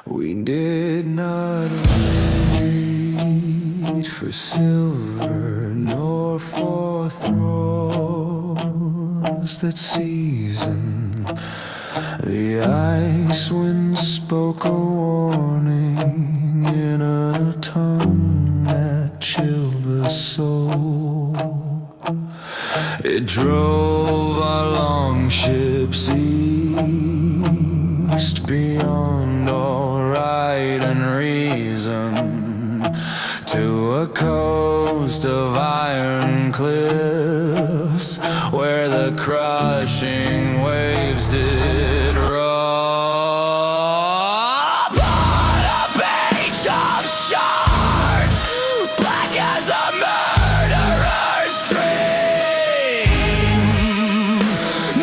We did not wait for silver nor for thralls that season. The ice wind spoke a warning in a tongue that chilled the soul. It drove our longships east beyond all right and reason to a coast of iron cliffs where the crushing waves did roll. Upon a beach of shards, black as a murderer's dream.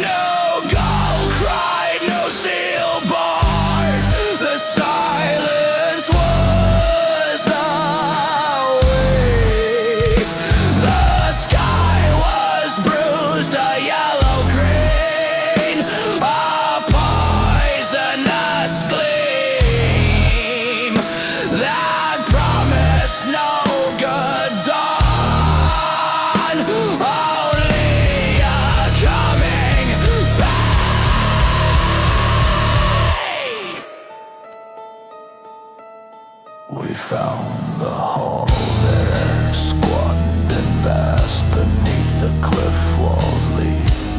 No gull cried, no seal barred. The silence was awake. The sky was bruised, a yellow green, a poisonous gleam that promised no good dawn, only a coming pain. We found the hall there, squat and vast beneath the cliff walls.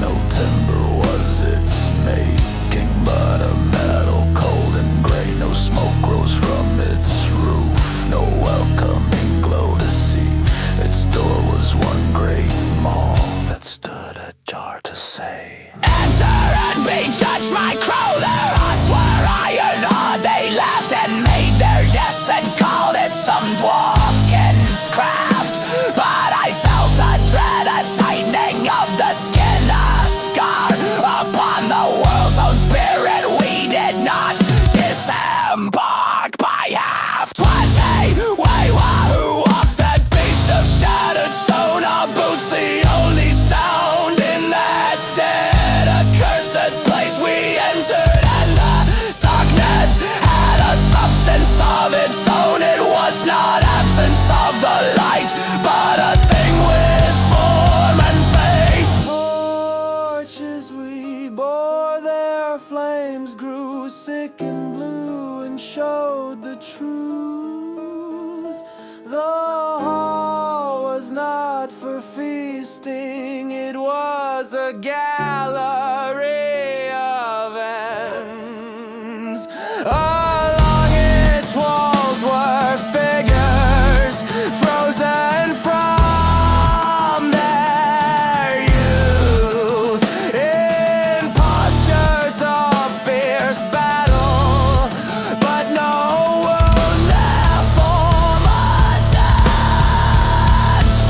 No timber was its making, but a metal cold and gray. No smoke rose from its roof, no welcoming glow to see. Its door was one great maw that stood ajar to say, "Enter and be judged, my crow." Their hearts were iron hard. They laughed and made their jests and called it some dwarf-kin's craft. But I felt a dread, a tightening of the skin, a scar upon the world's own spirit. We did not disembark by half 20. We who walked that beach of shattered stone, our boots the only sound in that dead accursed place we entered. And the darkness had a substance of its own. It was not absence of the light, but a thing with form and face. Torches we bore, their flames grew sick and blue and showed the truth. The hall was not for feasting, it was a gallery of ends. Along its walls were figures frozen from their youth, in postures of fierce battle, but no wound left for attached.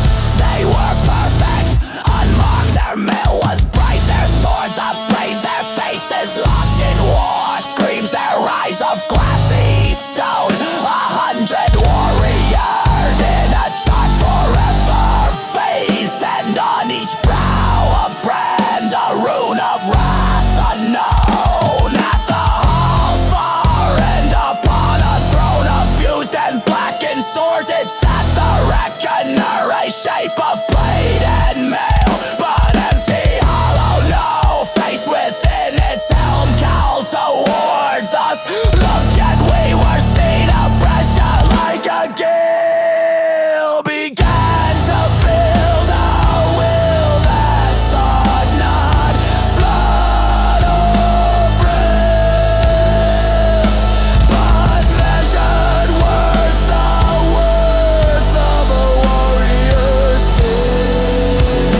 They were perfect, unmarked, their mail was bright, their swords upraised, their faces locked in war screams, their eyes of glassy stone. 100 warriors in a charge forever faced, and on each brow a brand, a rune of wrath unknown. At the hall's far end, upon a throne of fused and blackened swords, it sat the reckoner, a shape of blade and mail, but empty, hollow, no face within its helm cowl towards us. Looked and we were seen, a pressure like a gill began to build, a will that sought not blood or breath, but measured worth, the worth of a warrior's death.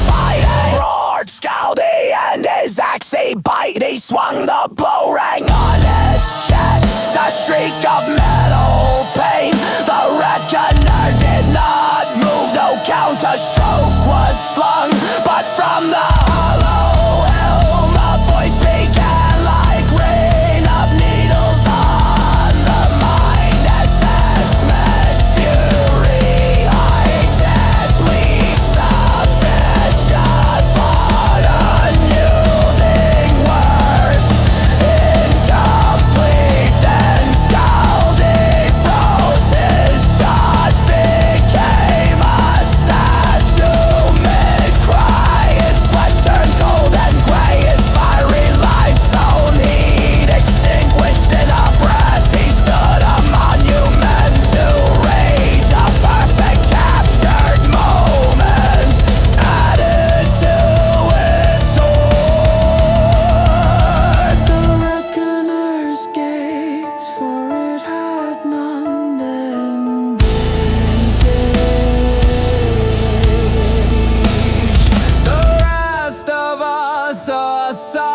Fighting roared, scowled he, and his axe he bite. He swung, the blow rang on its chest, a shriek of metal pain. The reckoner did not move, no counter stroke was flung, but from the hollow helm a voice began like rain of needles on the mind. Assessment, fury, heightened, bleak, sufficient, but unyielding word.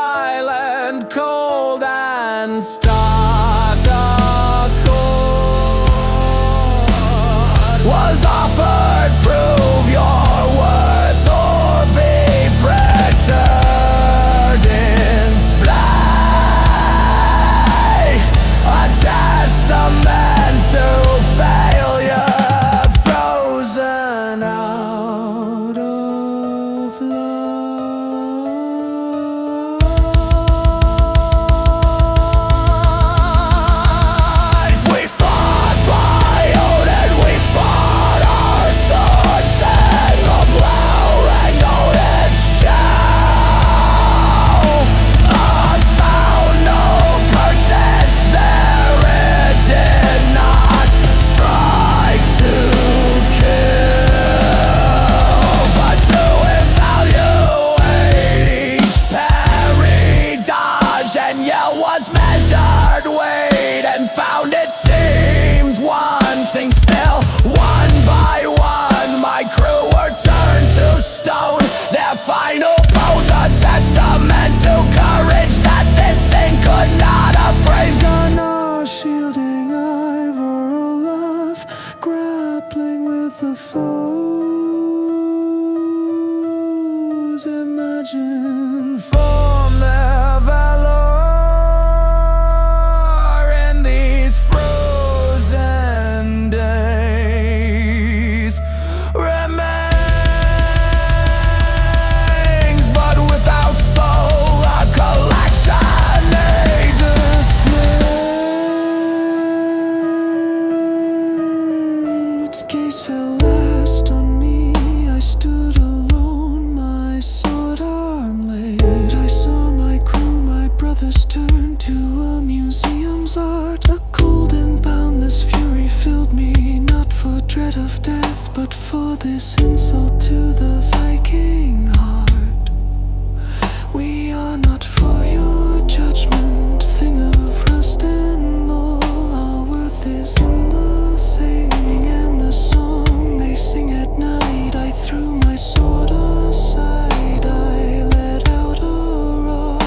silent, cold and stark accord was offered. Prove your worth or be prectured in splay, a testament to failure, frozen out of life. We fought by oath and we fought our swords in the blue and golden shell. Unfound no purchase there, it did not strike to kill, but to evaluate each parry, dodge and yell was measured, weighed and found it seemed wanting still. One by one my crew were turned to stone, their final pose a testament to courage that this thing could not appraise. Gunnar shielding Ivor aloft, grappling with the foes. Imagine from their valor in these frozen days remains, but without soul, a collection they display. Its gaze fell last on me. I stood alone, my sword arm laid. I saw my crew, my brothers turn to a museum's art. A cold and boundless fury filled me, not for dread of death, but for this insult to the Viking heart. We are not for your judgment, thing of rust and law. Our worth is in the saying and the song they sing at night. I threw my sword aside, I let out a raw,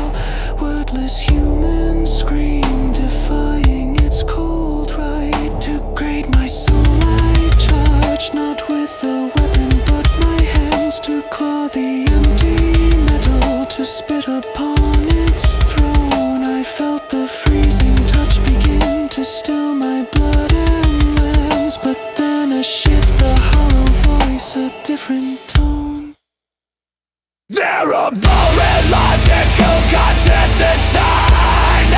wordless human scream, defying its cold right to grade my soul. I charged not with a weapon but my hands to claw the empty metal, to spit upon its throne. I felt the freezing touch begin to still my blood and lands, but then a shift, a hollow voice, a different tone. They're a boring logical content that shine.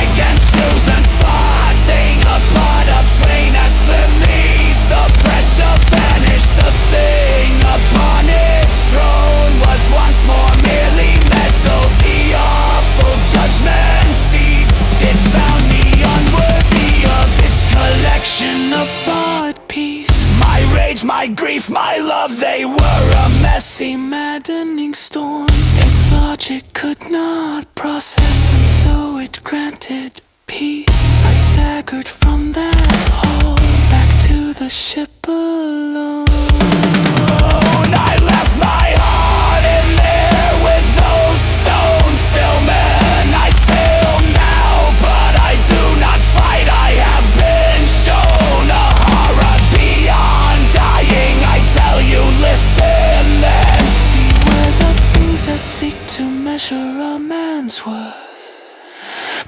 I can choose and fought thing upon a train as release. The pressure vanished, the thing upon its throne was once more merely metal. The awful judgment ceased, it found me unworthy of its collection of art piece. My rage, my grief, my love, they were a messy, maddening storm. Its logic could not process, and so it granted peace. I staggered from that hall back to the ship alone. I left my heart in there with those stones. Still man, I sail now, but I do not fight. I have been shown a horror beyond dying. I tell you, listen then. Beware the things that seek to measure a man's worth.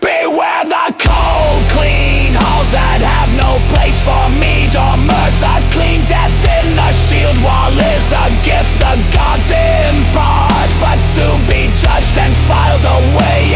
Beware the cold, clean halls that have no place for mead or mirth. A clean death in the shield wall is a gift the gods impart, but to be judged and filed away